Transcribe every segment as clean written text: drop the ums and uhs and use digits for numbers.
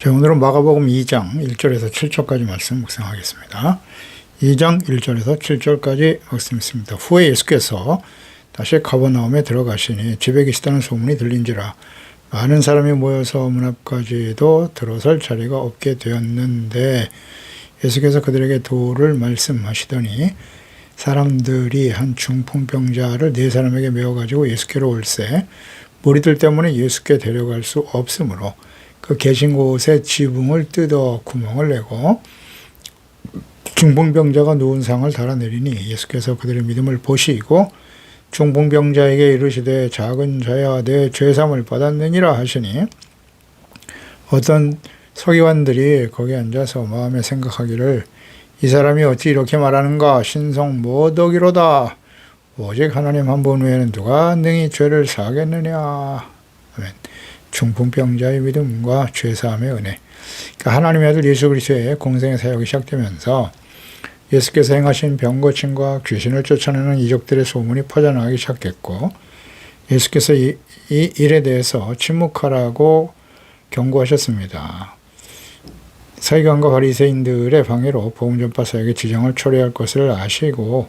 자, 오늘은 마가복음 2장 1절에서 7절까지 말씀 묵상하겠습니다. 2장 1절에서 7절까지 말씀했습니다. 후에 예수께서 다시 가버나움에 들어가시니 집에 계시다는 소문이 들린지라 많은 사람이 모여서 문 앞까지도 들어설 자리가 없게 되었는데 예수께서 그들에게 도를 말씀하시더니 사람들이 한 중풍병자를 네 사람에게 메어가지고 예수께로 올세 무리들 때문에 예수께 데려갈 수 없으므로 그 계신 곳에 지붕을 뜯어 구멍을 내고 중풍병자가 누운 상을 달아내리니 예수께서 그들의 믿음을 보시고 중풍병자에게 이르시되 작은 자야 내 죄사함을 받았느니라 하시니 어떤 서기관들이 거기 앉아서 마음에 생각하기를 이 사람이 어찌 이렇게 말하는가 신성 모독이로다 오직 하나님 한 분 외에는 누가 능히 죄를 사하겠느냐. 아멘. 중풍병자의 믿음과 죄사함의 은혜. 그러니까 하나님의 아들 예수 그리스도의 공생의 사역이 시작되면서 예수께서 행하신 병고침과 귀신을 쫓아내는 이적들의 소문이 퍼져나가기 시작했고 예수께서 이 일에 대해서 침묵하라고 경고하셨습니다. 서기관과 바리새인들의 방해로 복음 전파 사역의 지정을 초래할 것을 아시고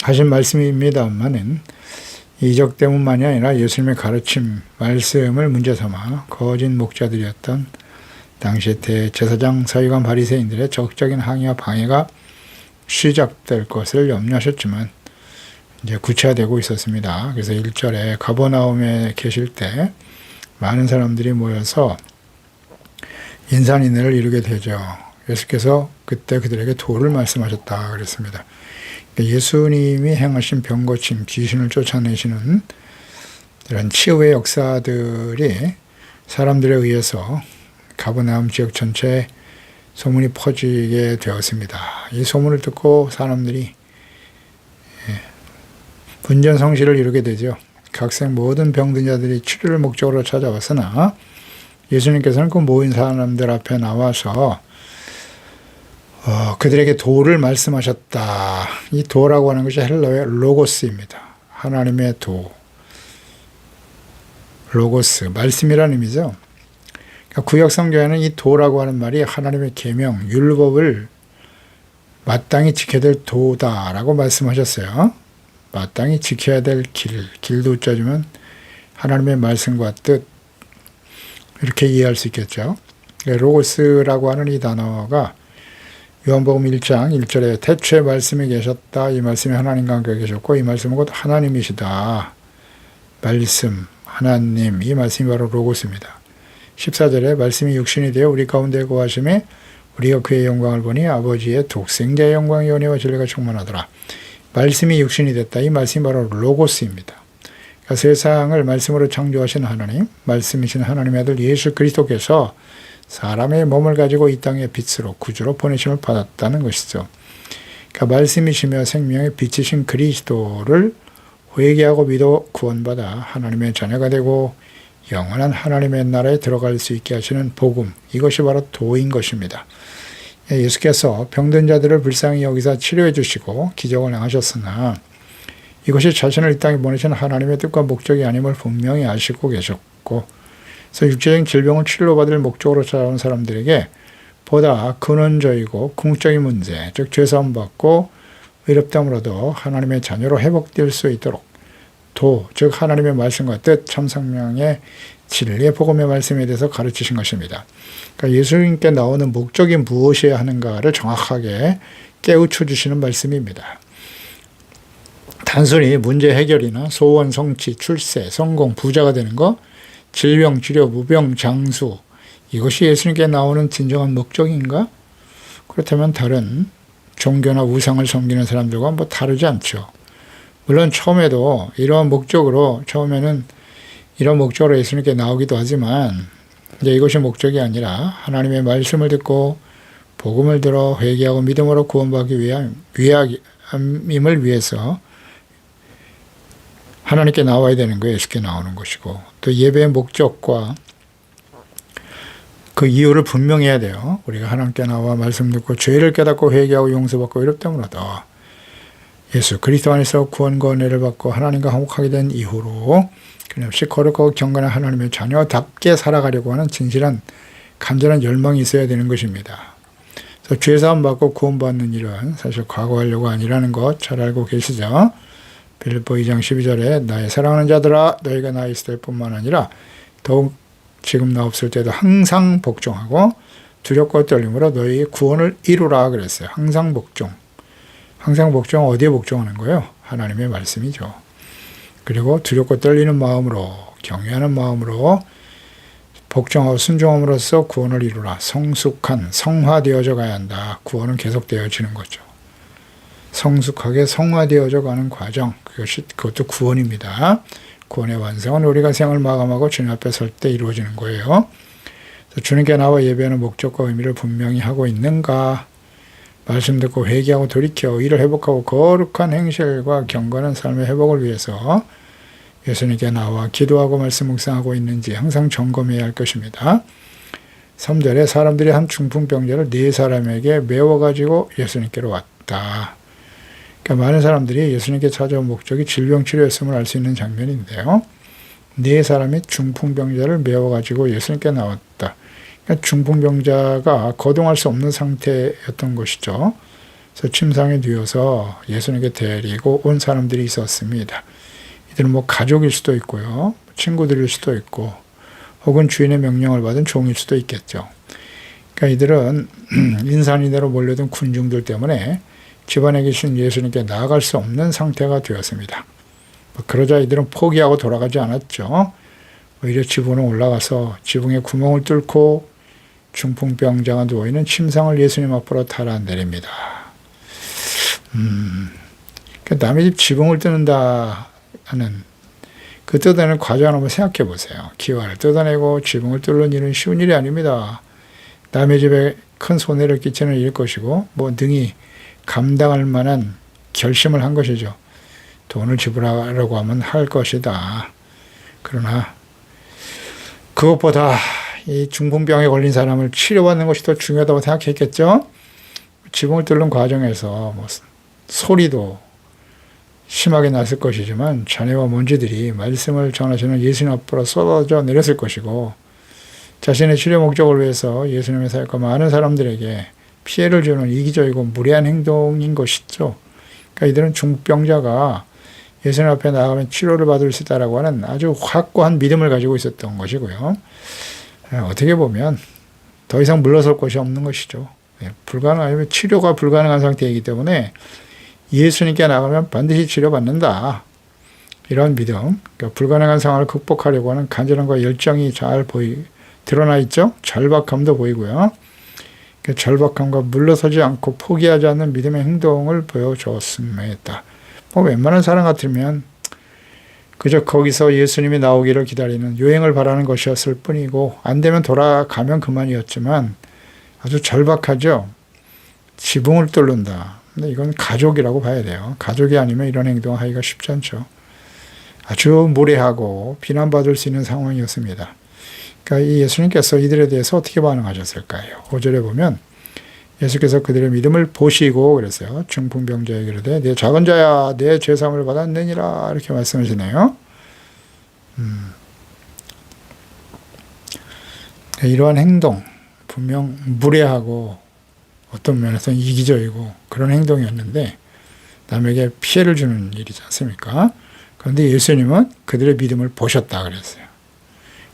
하신 말씀입니다만은 이적 때문만이 아니라 예수님의 가르침, 말씀을 문제 삼아 거짓 목자들이었던 당시 대제사장, 서기관, 바리새인들의 적극적인 항의와 방해가 시작될 것을 염려하셨지만 이제 구체화되고 있었습니다. 그래서 1절에 가버나움에 계실 때 많은 사람들이 모여서 인산인해를 이루게 되죠. 예수께서 그때 그들에게 도를 말씀하셨다 그랬습니다. 예수님이 행하신 병고침, 귀신을 쫓아내시는 이런 치유의 역사들이 사람들에 의해서 가버나움 지역 전체에 소문이 퍼지게 되었습니다. 이 소문을 듣고 사람들이 분전성시를 이루게 되죠. 각색 모든 병든 자들이 치료를 목적으로 찾아왔으나 예수님께서는 그 모인 사람들 앞에 나와서 그들에게 도를 말씀하셨다. 이 도라고 하는 것이 헬라어의 로고스입니다. 하나님의 도. 로고스, 말씀이라는 의미죠. 그러니까 구약 성경에는 이 도라고 하는 말이 하나님의 계명, 율법을 마땅히 지켜야 될 도다라고 말씀하셨어요. 마땅히 지켜야 될 길도 짜주면 하나님의 말씀과 뜻 이렇게 이해할 수 있겠죠. 로고스라고 하는 이 단어가 요한복음 1장 1절에 태초에 말씀이 계셨다. 이 말씀이 하나님과 함께 계셨고 이 말씀은 곧 하나님이시다. 말씀, 하나님, 이 말씀이 바로 로고스입니다. 14절에 말씀이 육신이 되어 우리 가운데 거하심에 우리가 그의 영광을 보니 아버지의 독생자의 영광이 은혜와 진리가 충만하더라. 말씀이 육신이 됐다. 이 말씀이 바로 로고스입니다. 그러니까 세상을 말씀으로 창조하신 하나님, 말씀이신 하나님의 아들 예수 그리스도께서 사람의 몸을 가지고 이 땅의 빛으로 구주로 보내심을 받았다는 것이죠. 그러니까 말씀이시며 생명의 빛이신 그리스도를 회개하고 믿어 구원받아 하나님의 자녀가 되고 영원한 하나님의 나라에 들어갈 수 있게 하시는 복음, 이것이 바로 도인 것입니다. 예수께서 병든 자들을 불쌍히 여기사 치료해 주시고 기적을 행하셨으나 이것이 자신을 이 땅에 보내신 하나님의 뜻과 목적이 아님을 분명히 아시고 계셨고 그래서 육체적인 질병을 치료받을 목적으로 찾아온 사람들에게 보다 근원적이고 궁극적인 문제, 즉 죄사함 받고 의롭다함으로도 하나님의 자녀로 회복될 수 있도록 도, 즉 하나님의 말씀과 뜻, 참생명의 진리의 복음의 말씀에 대해서 가르치신 것입니다. 그러니까 예수님께 나오는 목적이 무엇이어야 하는가를 정확하게 깨우쳐 주시는 말씀입니다. 단순히 문제 해결이나 소원, 성취, 출세, 성공, 부자가 되는 것, 질병, 치료, 무병, 장수, 이것이 예수님께 나오는 진정한 목적인가? 그렇다면 다른 종교나 우상을 섬기는 사람들과 뭐 다르지 않죠. 물론 처음에도 이러한 목적으로, 처음에는 이런 목적으로 예수님께 나오기도 하지만 이제 이것이 목적이 아니라 하나님의 말씀을 듣고 복음을 들어 회개하고 믿음으로 구원받기 위함임을 위해서 하나님께 나와야 되는 거예요. 예수께 나오는 것이고 또 예배의 목적과 그 이유를 분명히 해야 돼요. 우리가 하나님께 나와 말씀 듣고 죄를 깨닫고 회개하고 용서받고 이렇다므로도 예수 그리스도 안에서 구원과 은혜를 받고 하나님과 화목하게 된 이후로 끊임없이 거룩하고 경건한 하나님의 자녀답게 살아가려고 하는 진실한 간절한 열망이 있어야 되는 것입니다. 그래서 죄사함 받고 구원받는 일은 사실 과거하려고 아니라는 것 잘 알고 계시죠? 빌립보 2장 12절에 나의 사랑하는 자들아 너희가 나 있을 뿐만 아니라 더욱 지금 나 없을 때도 항상 복종하고 두렵고 떨림으로 너희의 구원을 이루라 그랬어요. 항상 복종. 항상 복종 어디에 복종하는 거예요? 하나님의 말씀이죠. 그리고 두렵고 떨리는 마음으로 경외하는 마음으로 복종하고 순종함으로써 구원을 이루라. 성숙한 성화되어져 가야 한다. 구원은 계속되어지는 거죠. 성숙하게 성화되어져 가는 과정, 그것도 구원입니다. 구원의 완성은 우리가 생을 마감하고 주님 앞에 설 때 이루어지는 거예요. 주님께 나와 예배하는 목적과 의미를 분명히 하고 있는가? 말씀 듣고 회개하고 돌이켜 이를 회복하고 거룩한 행실과 경건한 삶의 회복을 위해서 예수님께 나와 기도하고 말씀 묵상하고 있는지 항상 점검해야 할 것입니다. 3절에 사람들이 한 중풍병자를 4사람에게 메워가지고 예수님께로 왔다. 그러니까 많은 사람들이 예수님께 찾아온 목적이 질병치료였음을 알 수 있는 장면인데요. 4사람이 중풍병자를 메워가지고 예수님께 나왔다. 그러니까 중풍병자가 거동할 수 없는 상태였던 것이죠. 그래서 침상에 누워서 예수님께 데리고 온 사람들이 있었습니다. 이들은 뭐 가족일 수도 있고요. 친구들일 수도 있고 혹은 주인의 명령을 받은 종일 수도 있겠죠. 그러니까 이들은 인산인해로 몰려든 군중들 때문에 집안에 계신 예수님께 나아갈 수 없는 상태가 되었습니다. 그러자 이들은 포기하고 돌아가지 않았죠. 오히려 지붕으로 올라가서 지붕에 구멍을 뚫고 중풍병자가 누워있는 침상을 예수님 앞으로 달아내립니다. 그러니까 남의 집 지붕을 뜯는다 하는 그 뜯어내는 과정을 한번 생각해 보세요. 기와를 뜯어내고 지붕을 뚫는 일은 쉬운 일이 아닙니다. 남의 집에 큰 손해를 끼치는 일일 것이고 뭐 능히 감당할 만한 결심을 한 것이죠. 돈을 지불하려고 하면 할 것이다. 그러나 그것보다 이 중풍병에 걸린 사람을 치료받는 것이 더 중요하다고 생각했겠죠. 지붕을 뚫는 과정에서 뭐 소리도 심하게 났을 것이지만 잔해와 먼지들이 말씀을 전하시는 예수님 앞으로 쏟아져 내렸을 것이고 자신의 치료 목적을 위해서 예수님의 사역과 많은 사람들에게 피해를 주는 이기적이고 무례한 행동인 것이죠. 그러니까 이들은 중풍병자가 예수님 앞에 나가면 치료를 받을 수 있다라고 하는 아주 확고한 믿음을 가지고 있었던 것이고요. 어떻게 보면 더 이상 물러설 곳이 없는 것이죠. 불가능하면 치료가 불가능한 상태이기 때문에 예수님께 나가면 반드시 치료받는다. 이런 믿음, 그러니까 불가능한 상황을 극복하려고 하는 간절함과 열정이 잘 드러나 있죠. 절박함도 보이고요. 절박함과 물러서지 않고 포기하지 않는 믿음의 행동을 보여줬습니다. 뭐 웬만한 사람 같으면 그저 거기서 예수님이 나오기를 기다리는 요행을 바라는 것이었을 뿐이고 안 되면 돌아가면 그만이었지만 아주 절박하죠. 지붕을 뚫는다. 근데 이건 가족이라고 봐야 돼요. 가족이 아니면 이런 행동을 하기가 쉽지 않죠. 아주 무례하고 비난받을 수 있는 상황이었습니다. 그러니까 이 예수님께서 이들에 대해서 어떻게 반응하셨을까요? 5절에 보면 예수께서 그들의 믿음을 보시고 그랬어요. 중풍병자에게 이르되 내 작은 자야 내 죄사함을 받았느니라 이렇게 말씀하시네요. 이러한 행동 분명 무례하고 어떤 면에서는 이기적이고 그런 행동이었는데 남에게 피해를 주는 일이지 않습니까? 그런데 예수님은 그들의 믿음을 보셨다 그랬어요.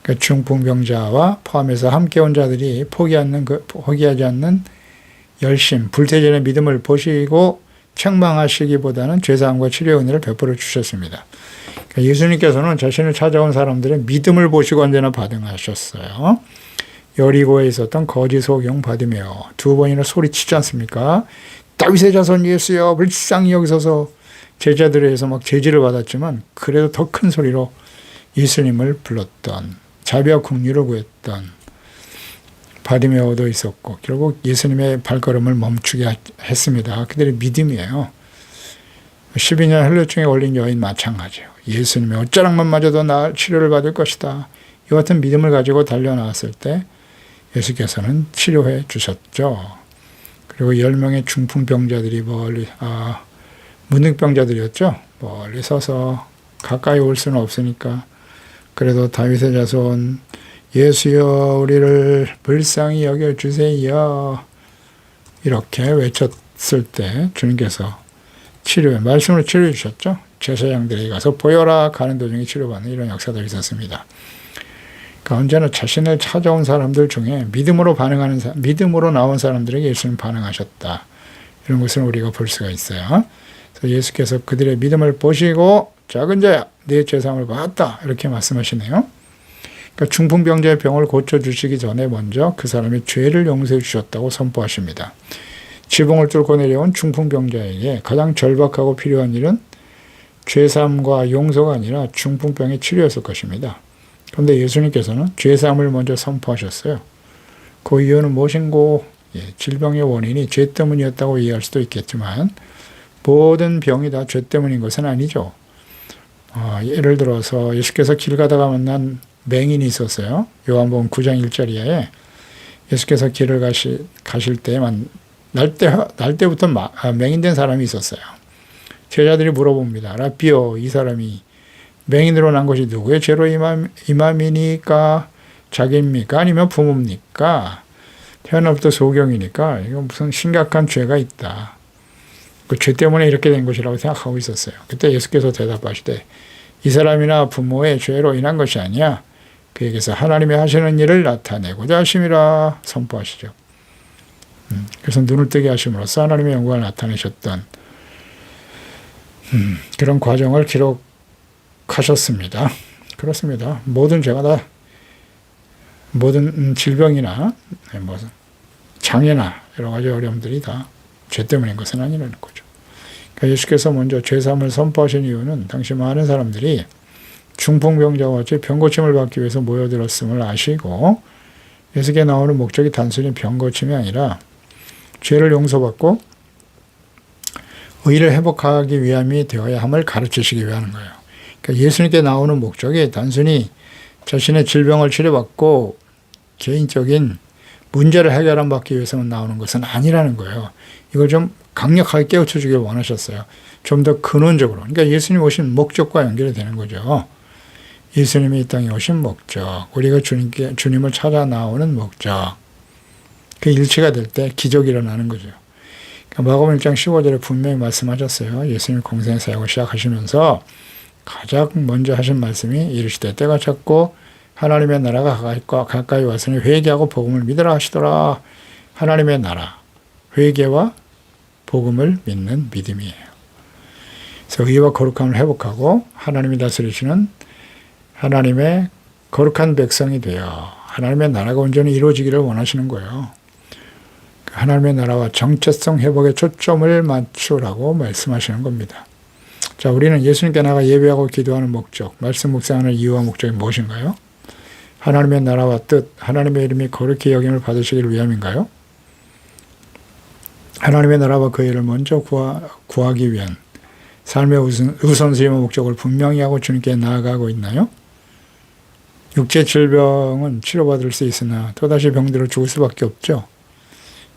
그러니까 중풍병자와 포함해서 함께 온 자들이 포기하지 않는 열심, 불태전의 믿음을 보시고 책망하시기보다는 죄사함과 치료의 은혜를 베풀어 주셨습니다. 그러니까 예수님께서는 자신을 찾아온 사람들의 믿음을 보시고 언제나 반응하셨어요. 여리고에 있었던 거지 소경 바디메오 2번이나 소리치지 않습니까? 다윗의 자손 예수여 불쌍히 여기소서. 제자들에 의해서 막 제지를 받았지만 그래도 더 큰 소리로 예수님을 불렀던 자비와 긍휼을 구했던 바디메오도 있었고 결국 예수님의 발걸음을 멈추게 했습니다. 그들의 믿음이에요. 12년 혈루증에 걸린 여인 마찬가지예요. 예수님의 어쩌락만 맞아도 나 치료를 받을 것이다. 이 같은 믿음을 가지고 달려나왔을 때 예수께서는 치료해 주셨죠. 그리고 10명의 중풍병자들이 문둥병자들이었죠. 멀리 서서 가까이 올 수는 없으니까 그래도 다윗의 자손 예수여 우리를 불쌍히 여겨주세요. 이렇게 외쳤을 때 주님께서 말씀으로 치료해 주셨죠. 제사장들에게 가서 보여라 가는 도중에 치료받는 이런 역사도 있었습니다. 그러니까 언제나 자신을 찾아온 사람들 중에 믿음으로 나온 사람들에게 예수님 반응하셨다. 이런 것을 우리가 볼 수가 있어요. 그래서 예수께서 그들의 믿음을 보시고 작은 자야 네 죄사함을 받았다 이렇게 말씀하시네요. 그러니까 중풍병자의 병을 고쳐주시기 전에 먼저 그 사람의 죄를 용서해 주셨다고 선포하십니다. 지붕을 뚫고 내려온 중풍병자에게 가장 절박하고 필요한 일은 죄사함과 용서가 아니라 중풍병의 치료였을 것입니다. 그런데 예수님께서는 죄사함을 먼저 선포하셨어요. 그 이유는 무엇인고? 질병의 원인이 죄 때문이었다고 이해할 수도 있겠지만 모든 병이 다 죄 때문인 것은 아니죠. 예를 들어서 예수께서 길 가다가 만난 맹인이 있었어요. 요한복음 9장 1절에 예수께서 길을 가실 때만 날 때부터 맹인된 사람이 있었어요. 제자들이 물어봅니다. 라비오, 이 사람이 맹인으로 난 것이 누구의 죄로 임함이니까? 자기입니까? 아니면 부모입니까? 태어나부터 소경이니까 이건 무슨 심각한 죄가 있다. 그 죄 때문에 이렇게 된 것이라고 생각하고 있었어요. 그때 예수께서 대답하시되 이 사람이나 부모의 죄로 인한 것이 아니야. 그에게서 하나님이 하시는 일을 나타내고자 하심이라 선포하시죠. 그래서 눈을 뜨게 하심으로써 하나님의 영광을 나타내셨던 그런 과정을 기록하셨습니다. 그렇습니다. 모든 죄가 다 모든 질병이나 장애나 여러 가지 어려움들이 다 죄 때문인 것은 아니라는 거죠. 그러니까 예수께서 먼저 죄사함을 선포하신 이유는 당시 많은 사람들이 중풍병자와 같이 병고침을 받기 위해서 모여들었음을 아시고 예수께 나오는 목적이 단순히 병고침이 아니라 죄를 용서받고 의를 회복하기 위함이 되어야 함을 가르치시기 위한 거예요. 그러니까 예수님께 나오는 목적이 단순히 자신의 질병을 치료받고 개인적인 문제를 해결받기 위해서만 나오는 것은 아니라는 거예요. 이걸 좀 강력하게 깨우쳐 주길 원하셨어요. 좀 더 근원적으로. 그러니까 예수님 오신 목적과 연결이 되는 거죠. 예수님이 이 땅에 오신 목적, 우리가 주님을 찾아 나오는 목적, 그 일치가 될 때 기적이 일어나는 거죠. 그러니까 마가복음 1장 15절에 분명히 말씀하셨어요. 예수님 공생의 사역을 시작하시면서 가장 먼저 하신 말씀이 이르시되 때가 찼고 하나님의 나라가 가까이 왔으니 회개하고 복음을 믿으라 하시더라. 하나님의 나라, 회개와 복음을 믿는 믿음이에요. 그래서 의와 거룩함을 회복하고 하나님이 다스리시는 하나님의 거룩한 백성이 되어 하나님의 나라가 온전히 이루어지기를 원하시는 거예요. 하나님의 나라와 정체성 회복에 초점을 맞추라고 말씀하시는 겁니다. 자, 우리는 예수님께 나가 예배하고 기도하는 목적, 말씀 묵상하는 이유와 목적이 무엇인가요? 하나님의 나라와 뜻, 하나님의 이름이 거룩히 여김을 받으시기를 위함인가요? 하나님의 나라와 그 일을 먼저 구하기 위한 삶의 우선순위와 목적을 분명히 하고 주님께 나아가고 있나요? 육체 질병은 치료받을 수 있으나 또다시 병들어 죽을 수밖에 없죠.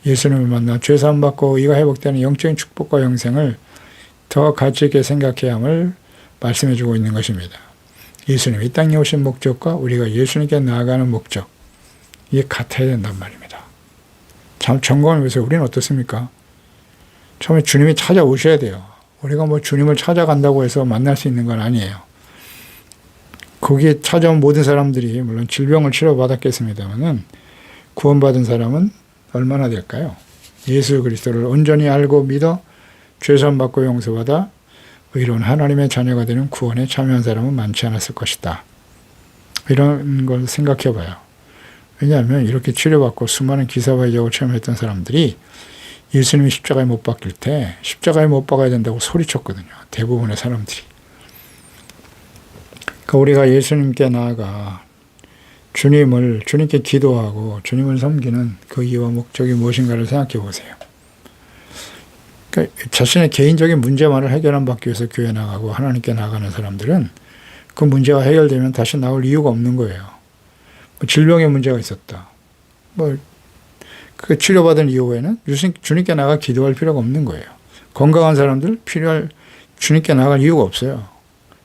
예수님을 만나 죄사함 받고 의가 회복되는 영적인 축복과 영생을 더 가치 있게 생각해야 함을 말씀해 주고 있는 것입니다. 예수님이 이 땅에 오신 목적과 우리가 예수님께 나아가는 목적, 이게 같아야 된단 말입니다. 참 점검을 위해서 우리는 어떻습니까? 처음에 주님이 찾아오셔야 돼요. 우리가 주님을 찾아간다고 해서 만날 수 있는 건 아니에요. 거기에 찾아온 모든 사람들이 물론 질병을 치료받았겠습니다만은 구원받은 사람은 얼마나 될까요? 예수 그리스도를 온전히 알고 믿어 죄사함 받고 용서받아 의로운 하나님의 자녀가 되는 구원에 참여한 사람은 많지 않았을 것이다. 이런 걸 생각해 봐요. 왜냐하면 이렇게 치료받고 수많은 기사와 이적을 체험했던 사람들이 예수님이 십자가에 못 박힐 때 십자가에 못 박아야 된다고 소리쳤거든요. 대부분의 사람들이. 그러니까 우리가 예수님께 나아가 주님께 기도하고 주님을 섬기는 그 이유와 목적이 무엇인가를 생각해 보세요. 그러니까 자신의 개인적인 문제만을 해결받기 위해서 교회 나가고 하나님께 나가는 사람들은 그 문제가 해결되면 다시 나올 이유가 없는 거예요. 질병의 문제가 있었다. 그 치료받은 이후에는 주님께 나가 기도할 필요가 없는 거예요. 건강한 사람들 주님께 나갈 이유가 없어요.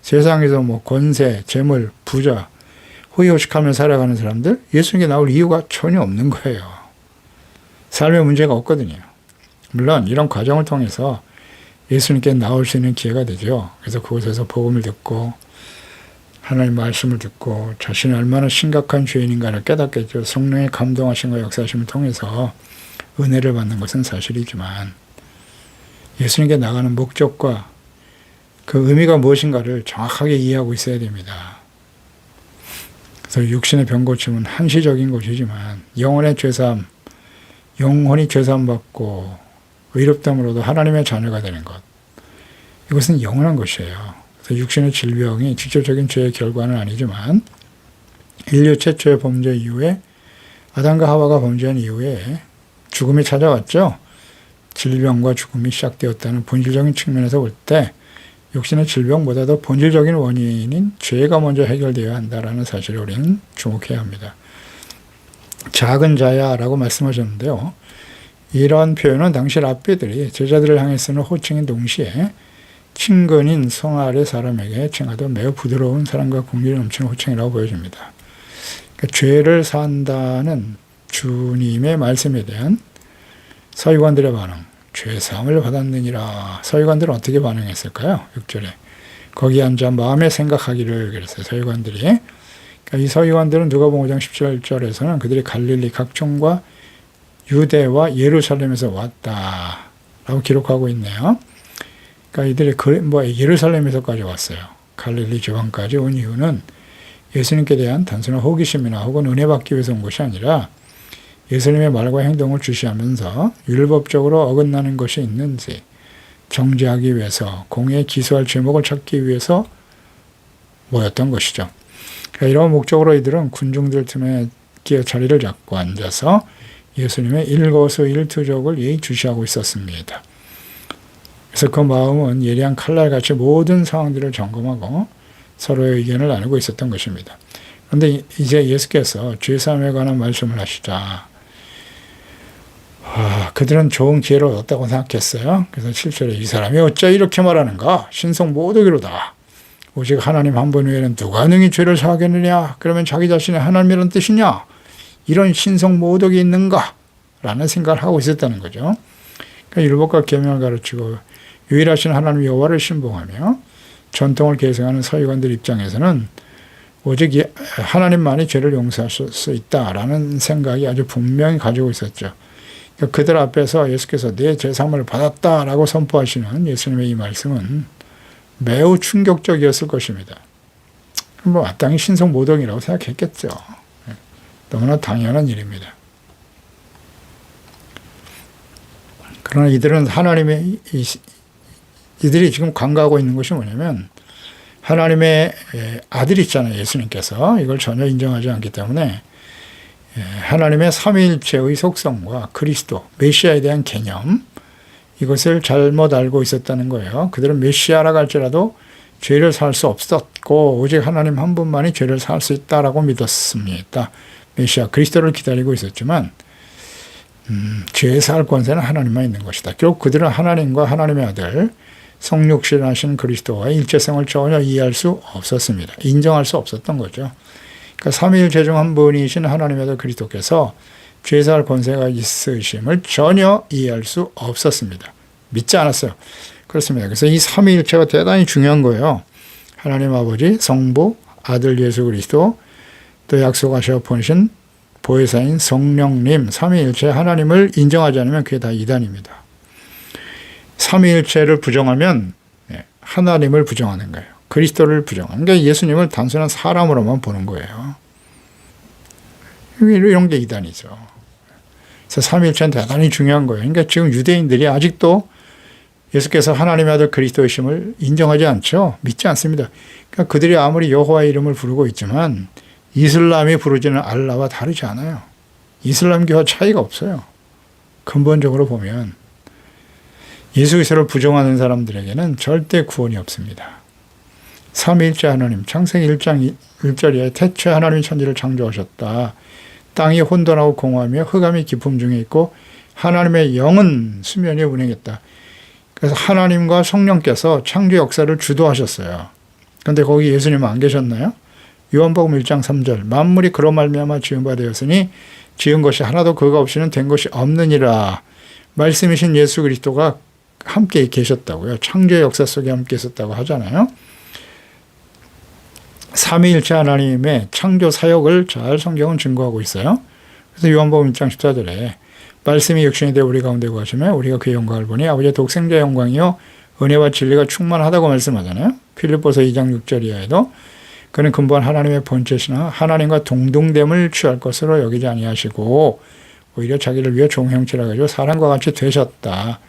세상에서 권세, 재물, 부자, 호의호식하며 살아가는 사람들, 예수님께 나올 이유가 전혀 없는 거예요. 삶에 문제가 없거든요. 물론 이런 과정을 통해서 예수님께 나올 수 있는 기회가 되죠. 그래서 그곳에서 복음을 듣고 하나님 말씀을 듣고 자신이 얼마나 심각한 죄인인가를 깨닫겠죠. 성령의 감동하심과 역사하심을 통해서 은혜를 받는 것은 사실이지만 예수님께 나가는 목적과 그 의미가 무엇인가를 정확하게 이해하고 있어야 됩니다. 그래서 육신의 병 고침은 한시적인 것이지만 영혼의 죄사함, 영혼이 죄사함 받고 의롭다므로도 하나님의 자녀가 되는 것, 이것은 영원한 것이에요. 그래서 육신의 질병이 직접적인 죄의 결과는 아니지만 인류 최초의 범죄 이후에 아담과 하와가 범죄한 이후에 죽음이 찾아왔죠. 질병과 죽음이 시작되었다는 본질적인 측면에서 볼 때 육신의 질병보다도 본질적인 원인인 죄가 먼저 해결되어야 한다는 사실을 우리는 주목해야 합니다. 작은 자야라고 말씀하셨는데요. 이런 표현은 당시 랍비들이 제자들을 향해 쓰는 호칭인 동시에 친근인 성 아래 사람에게 칭하던 매우 부드러운 사랑과 공률이 넘치는 호칭이라고 보여집니다. 그러니까 죄를 산다는 주님의 말씀에 대한 서기관들의 반응, 죄사함을 받았느니라. 서기관들은 어떻게 반응했을까요? 6절에 거기 앉아 마음에 생각하기를 그랬어요. 서기관들이. 그러니까 이 서기관들은 누가복음 5장 17절에서는 그들이 갈릴리 각종과 유대와 예루살렘에서 왔다라고 기록하고 있네요. 그러니까 이들이 예루살렘에서까지 왔어요. 갈릴리 지방까지 온 이유는 예수님께 대한 단순한 호기심이나 혹은 은혜 받기 위해서 온 것이 아니라 예수님의 말과 행동을 주시하면서 율법적으로 어긋나는 것이 있는지 정죄하기 위해서 공의에 기소할 제목을 찾기 위해서 모였던 것이죠. 그러니까 이런 목적으로 이들은 군중들 틈에 끼어 자리를 잡고 앉아서 예수님의 일거수일투족을 예의주시하고 있었습니다. 그래서 그 마음은 예리한 칼날같이 모든 상황들을 점검하고 서로의 의견을 나누고 있었던 것입니다. 그런데 이제 예수께서 죄사함에 관한 말씀을 하시자 그들은 좋은 기회를 얻었다고 생각했어요. 그래서 7절에 이 사람이 어찌 이렇게 말하는가? 신성 모독이로다. 오직 하나님 한 분 외에는 누가 능히 죄를 사하겠느냐? 그러면 자기 자신이 하나님이라는 뜻이냐? 이런 신성 모독이 있는가? 라는 생각을 하고 있었다는 거죠. 그러니까 율법과 계명을 가르치고 유일하신 하나님 여호와를 신봉하며 전통을 계승하는 서기관들 입장에서는 오직 하나님만이 죄를 용서하실 수 있다라는 생각이 아주 분명히 가지고 있었죠. 그러니까 그들 앞에서 예수께서 내 죄사함을 받았다라고 선포하시는 예수님의 이 말씀은 매우 충격적이었을 것입니다. 마땅히 신성 모독이라고 생각했겠죠. 너무나 당연한 일입니다. 그러나 이들은 이들이 지금 간과하고 있는 것이 뭐냐면 하나님의 아들 있잖아요. 예수님께서 이걸 전혀 인정하지 않기 때문에 하나님의 삼위일체의 속성과 그리스도, 메시아에 대한 개념, 이것을 잘못 알고 있었다는 거예요. 그들은 메시아라고 할지라도 죄를 사할 수 없었고 오직 하나님 한 분만이 죄를 사할 수 있다라고 믿었습니다. 메시아 그리스도를 기다리고 있었지만 죄의 사할 권세는 하나님만 있는 것이다. 결국 그들은 하나님과 하나님의 아들 성육신하신 그리스도와의 일체성을 전혀 이해할 수 없었습니다. 인정할 수 없었던 거죠. 그러니까 삼위일체 중 한 분이신 하나님의 아들 그리스도께서 죄 사할 권세가 있으심을 전혀 이해할 수 없었습니다. 믿지 않았어요. 그렇습니다. 그래서 이 삼위일체가 대단히 중요한 거예요. 하나님 아버지, 성부, 아들 예수 그리스도, 또 약속하셔 보내신 보혜사인 성령님, 삼위일체 하나님을 인정하지 않으면 그게 다 이단입니다. 삼위일체를 부정하면 하나님을 부정하는 거예요. 그리스도를 부정하는, 그러니까 예수님을 단순한 사람으로만 보는 거예요. 이런 게 이단이죠. 그래서 삼위일체는 대단히 중요한 거예요. 그러니까 지금 유대인들이 아직도 예수께서 하나님의 아들 그리스도이심을 인정하지 않죠. 믿지 않습니다. 그러니까 그들이 아무리 여호와의 이름을 부르고 있지만 이슬람이 부르지는 알라와 다르지 않아요. 이슬람교와 차이가 없어요. 근본적으로 보면 예수 그리스도를 부정하는 사람들에게는 절대 구원이 없습니다. 삼위일체 하나님, 창세기 1장 1절에 태초에 하나님이 천지를 창조하셨다. 땅이 혼돈하고 공허하며 흑암이 깊음 중에 있고 하나님의 영은 수면에 운행했다. 그래서 하나님과 성령께서 창조 역사를 주도하셨어요. 그런데 거기 예수님은 안 계셨나요? 요한복음 1장 3절 만물이 그로 말미암아 지은 바 되었으니 지은 것이 하나도 그가 없이는 된 것이 없느니라. 말씀이신 예수 그리스도가 함께 계셨다고요. 창조의 역사 속에 함께 있었다고 하잖아요. 삼위일체 하나님의 창조 사역을 잘 성경은 증거하고 있어요. 그래서 요한복음 1장 14절에 말씀이 육신이 되어 우리 가운데 거하시며 우리가 그의 영광을 보니 아버지의 독생자의 영광이요 은혜와 진리가 충만하다고 말씀하잖아요. 필립보서 2장 6절 이하에도 그는 근본 하나님의 본체시나 하나님과 동등됨을 취할 것으로 여기지 아니하시고 오히려 자기를 위해 종형체라 가지고 사람과 같이 되셨다.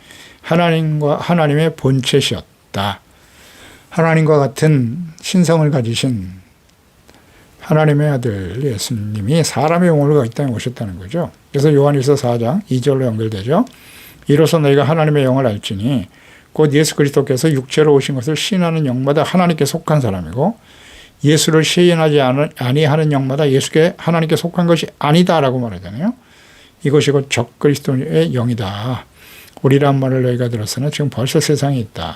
하나님의 본체시었다. 하나님과 같은 신성을 가지신 하나님의 아들 예수님이 사람의 영혼을 갖고 이 땅에 오셨다는 거죠. 그래서 요한일서 4장 2절로 연결되죠. 이로써 너희가 하나님의 영을 알지니 곧 예수 그리스도께서 육체로 오신 것을 시인하는 영마다 하나님께 속한 사람이고 예수를 시인하지 아니하는 영마다 예수께 하나님께 속한 것이 아니다라고 말하잖아요. 이것이 곧 적그리스도의 영이다. 우리란 말을 너희가 들었으나 지금 벌써 세상에 있다.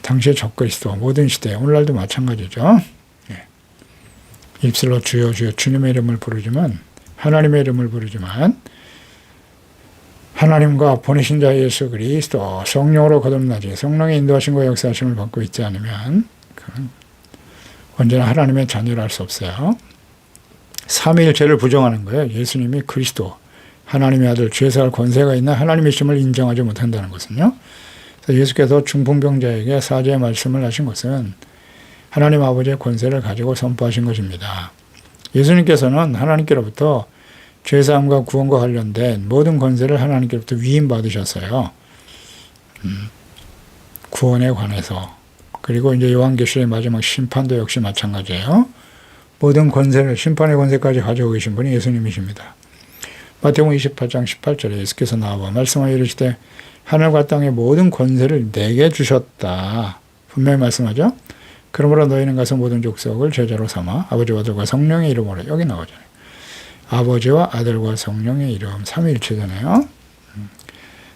당시의 적그리스도 모든 시대 오늘날도 마찬가지죠. 입술로 주여 주여 주님의 이름을 부르지만 하나님의 이름을 부르지만 하나님과 보내신 자 예수 그리스도 성령으로 거듭나지 성령의 인도하심과 역사하심을 받고 있지 않으면 언제나 하나님의 자녀를 할 수 없어요. 삼위일체를 부정하는 거예요. 예수님이 그리스도 하나님의 아들 죄사할 권세가 있나 하나님의 심을 인정하지 못한다는 것은요. 그래서 예수께서 중풍병자에게 사죄의 말씀을 하신 것은 하나님 아버지의 권세를 가지고 선포하신 것입니다. 예수님께서는 하나님께로부터 죄사함과 구원과 관련된 모든 권세를 하나님께로부터 위임받으셨어요. 구원에 관해서. 그리고 이제 요한계시의 마지막 심판도 역시 마찬가지예요. 모든 권세를 심판의 권세까지 가지고 계신 분이 예수님이십니다. 마태복음 28장 18절에 예수께서 나와 말씀하여 이르시되 하늘과 땅의 모든 권세를 내게 주셨다. 분명히 말씀하죠. 그러므로 너희는 가서 모든 족속을 제자로 삼아 아버지와 아들과 성령의 이름으로 여기 나오잖아요. 아버지와 아들과 성령의 이름 삼위일체잖아요.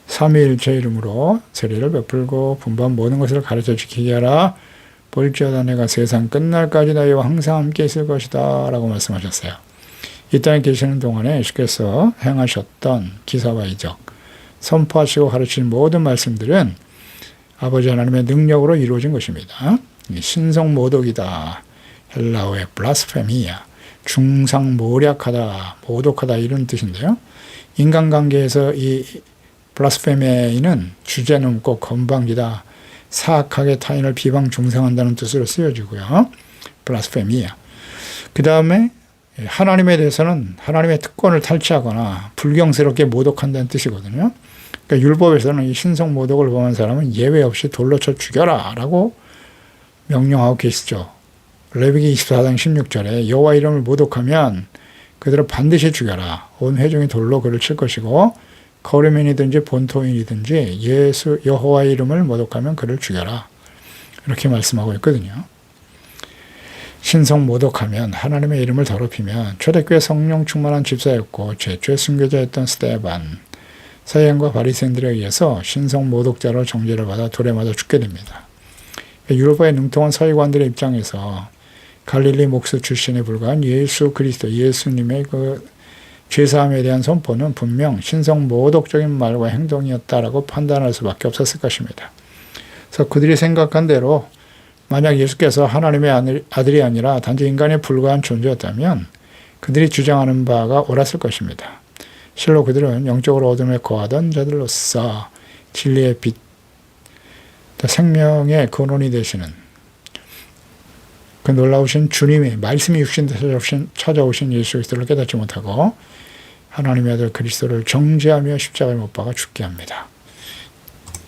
삼위일체 이름으로 세례를 베풀고 분반 모든 것을 가르쳐 지키게 하라. 볼지어다 내가 세상 끝날까지 너희와 항상 함께 있을 것이다 라고 말씀하셨어요. 이 땅에 계시는 동안에 예수께서 행하셨던 기사와 이적, 선포하시고 가르친 모든 말씀들은 아버지 하나님의 능력으로 이루어진 것입니다. 신성모독이다. 헬라어의 블라스페미아, 중상모략하다, 모독하다 이런 뜻인데요. 인간관계에서 이 블라스페미아는 주제넘고 건방지다, 사악하게 타인을 비방 중상한다는 뜻으로 쓰여지고요. 블라스페미아. 그 다음에 하나님에 대해서는 하나님의 특권을 탈취하거나 불경스럽게 모독한다는 뜻이거든요. 그러니까 율법에서는 이 신성모독을 범한 사람은 예외 없이 돌로 쳐 죽여라 라고 명령하고 계시죠. 레위기 24장 16절에 여호와 이름을 모독하면 그들을 반드시 죽여라. 온 회중이 돌로 그를 칠 것이고 거류민이든지 본토인이든지 여호와의 이름을 모독하면 그를 죽여라. 이렇게 말씀하고 있거든요. 신성 모독하면 하나님의 이름을 더럽히면 초대교회 성령 충만한 집사였고 최초의 순교자였던 스데반, 서양과 바리새인들에 의해서 신성 모독자로 정죄를 받아 돌에 맞아 죽게 됩니다. 유럽의 능통한 서기관들의 입장에서 갈릴리 목수 출신에 불과한 예수 그리스도, 예수님의 그 죄사함에 대한 선포는 분명 신성 모독적인 말과 행동이었다라고 판단할 수밖에 없었을 것입니다. 그래서 그들이 생각한 대로 만약 예수께서 하나님의 아들이 아니라 단지 인간에 불과한 존재였다면 그들이 주장하는 바가 옳았을 것입니다. 실로 그들은 영적으로 어둠에 거하던 자들로서 진리의 빛, 생명의 근원이 되시는 그 놀라우신 주님이 말씀이 육신 찾아오신 예수 그리스도를 깨닫지 못하고 하나님의 아들 그리스도를 정죄하며 십자가에 못 박아 죽게 합니다.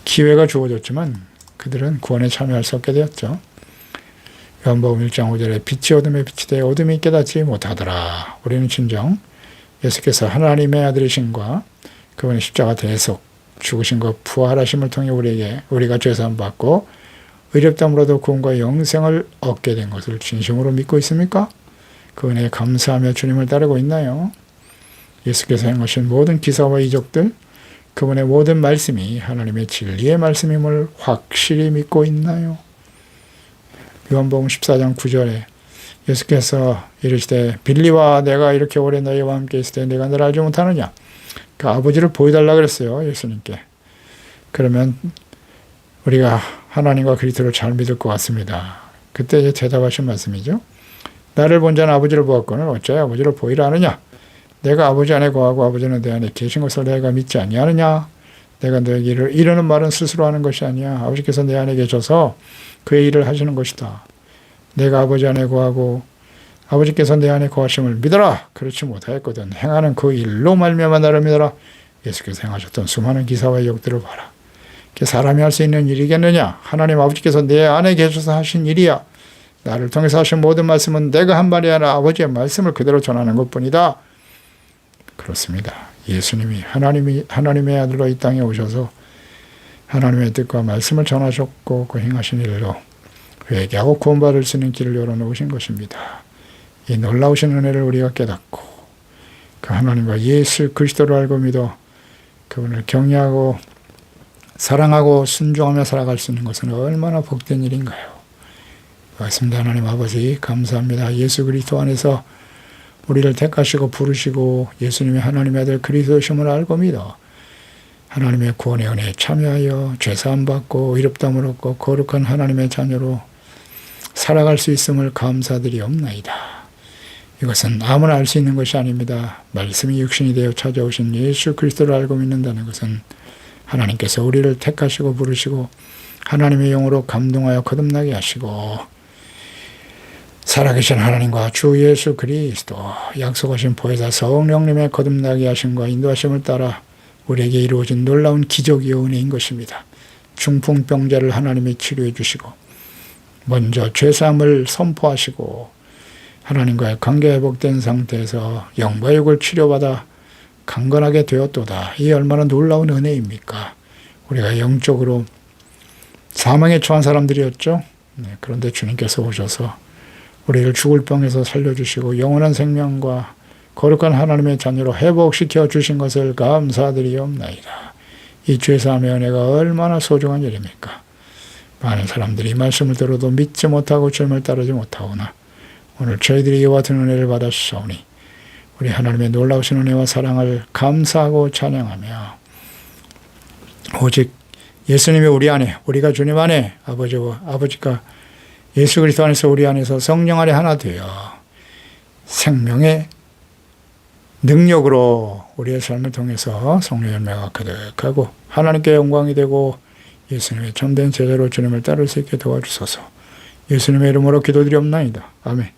기회가 주어졌지만 그들은 구원에 참여할 수 없게 되었죠. 요한복음 1장 5절에 빛이 어둠에 빛이 되어 어둠이 깨닫지 못하더라. 우리는 진정 예수께서 하나님의 아들이신과 그분의 십자가 대속 죽으신과 부활하심을 통해 우리가 죄사함 받고 의롭다함으로도 구원과 영생을 얻게 된 것을 진심으로 믿고 있습니까? 그 은혜에 감사하며 주님을 따르고 있나요? 예수께서 행하신 모든 기사와 이적들, 그분의 모든 말씀이 하나님의 진리의 말씀임을 확실히 믿고 있나요? 요한복음 14장 9절에 예수께서 이르시되 빌리와 내가 이렇게 오래 너희와 함께 있을 때 내가 너를 알지 못하느냐. 그 아버지를 보여달라 그랬어요. 예수님께. 그러면 우리가 하나님과 그리스도를 잘 믿을 것 같습니다. 그때 대답하신 말씀이죠. 나를 본 자는 아버지를 보았거늘 어찌하여 아버지를 보이라 하느냐. 내가 아버지 안에 거하고 아버지는 내 안에 계신 것을 내가 믿지 아니하느냐. 내가 너에게 이르는 말은 스스로 하는 것이 아니야. 아버지께서 내 안에 계셔서 그의 일을 하시는 것이다. 내가 아버지 안에 거하고 아버지께서 내 안에 거하심을 믿어라. 그렇지 못하였거든. 행하는 그 일로 말미암아 나를 믿어라. 예수께서 행하셨던 수많은 기사와 역들을 봐라. 그게 사람이 할 수 있는 일이겠느냐. 하나님 아버지께서 내 안에 계셔서 하신 일이야. 나를 통해서 하신 모든 말씀은 내가 한 말이 아니라 아버지의 말씀을 그대로 전하는 것뿐이다. 그렇습니다. 예수님이 하나님의 아들로 이 땅에 오셔서 하나님의 뜻과 말씀을 전하셨고 그 행하신 일로 회개하고 구원받을 수 있는 길을 열어놓으신 것입니다. 이 놀라우신 은혜를 우리가 깨닫고 그 하나님과 예수 그리스도를 알고 믿어 그분을 경외하고 사랑하고 순종하며 살아갈 수 있는 것은 얼마나 복된 일인가요. 고맙습니다. 하나님 아버지 감사합니다. 예수 그리스도 안에서 우리를 택하시고 부르시고 예수님의 하나님의 아들 그리스도심을 알고 믿어 하나님의 구원의 은혜에 참여하여 죄사함 받고 의롭다함을 얻고 거룩한 하나님의 자녀로 살아갈 수 있음을 감사드리옵나이다. 이것은 아무나 알 수 있는 것이 아닙니다. 말씀이 육신이 되어 찾아오신 예수 그리스도를 알고 믿는다는 것은 하나님께서 우리를 택하시고 부르시고 하나님의 영으로 감동하여 거듭나게 하시고 살아계신 하나님과 주 예수 그리스도 약속하신 보혜사 성령님의 거듭나게 하심과 인도하심을 따라 우리에게 이루어진 놀라운 기적이요 은혜인 것입니다. 중풍병자를 하나님이 치료해 주시고 먼저 죄사함을 선포하시고 하나님과의 관계 회복된 상태에서 영과 육을 치료받아 강건하게 되었도다. 이 얼마나 놀라운 은혜입니까? 우리가 영적으로 사망에 처한 사람들이었죠. 그런데 주님께서 오셔서 우리를 죽을 병에서 살려주시고 영원한 생명과 거룩한 하나님의 자녀로 회복시켜 주신 것을 감사드리옵나이다. 이 죄사함의 은혜가 얼마나 소중한 일입니까? 많은 사람들이 이 말씀을 들어도 믿지 못하고 주님을 따르지 못하오나 오늘 저희들이 이와 같은 은혜를 받았사오니 우리 하나님의 놀라우신 은혜와 사랑을 감사하고 찬양하며 오직 예수님이 우리 안에 우리가 주님 안에 아버지가 예수 그리스도 안에서 우리 안에서 성령 안에 하나 되어 생명의 능력으로 우리의 삶을 통해서 성령 열매가 가득하고 하나님께 영광이 되고 예수님의 참된 제자로 주님을 따를 수 있게 도와주소서. 예수님의 이름으로 기도드리옵나이다. 아멘.